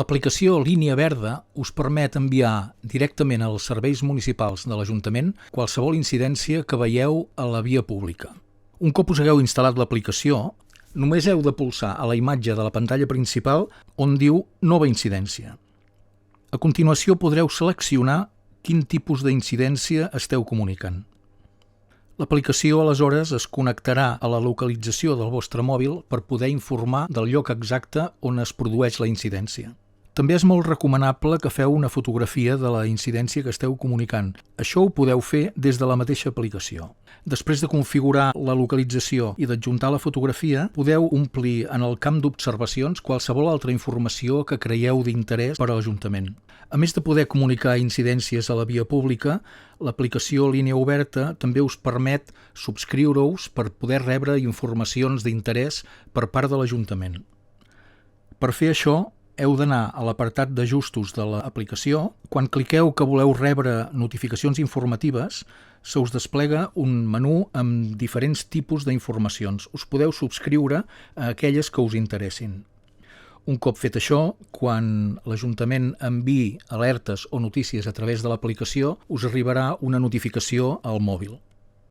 L'aplicació Línia Verda us permet enviar directament als serveis municipals de l'Ajuntament qualsevol incidència que veieu a la via pública. Un cop us hagueu instal·lat l'aplicació, només heu de pulsar a la imatge de la pantalla principal on diu Nova incidència. A continuació podreu seleccionar quin tipus d'incidència esteu comunicant. L'aplicació aleshores es connectarà a la localització del vostre mòbil per poder informar del lloc exacte on es produeix la incidència. També és molt recomanable que feu una fotografia de la incidència que esteu comunicant. Això ho podeu fer des de la mateixa aplicació. Després de configurar la localització i d'adjuntar la fotografia, podeu omplir en el camp d'observacions qualsevol altra informació que creieu d'interès per a l'Ajuntament. A més de poder comunicar incidències a la via pública, l'aplicació Línia Oberta també us permet subscriure-us per poder rebre informacions d'interès per part de l'Ajuntament. Per fer això, heu d'anar a l'apartat d'ajustos de l'aplicació. Quan cliqueu que voleu rebre notificacions informatives, se us desplega un menú amb diferents tipus d'informacions. Us podeu subscriure a aquelles que us interessin. Un cop fet això, quan l'Ajuntament enviï alertes o notícies a través de l'aplicació, us arribarà una notificació al mòbil.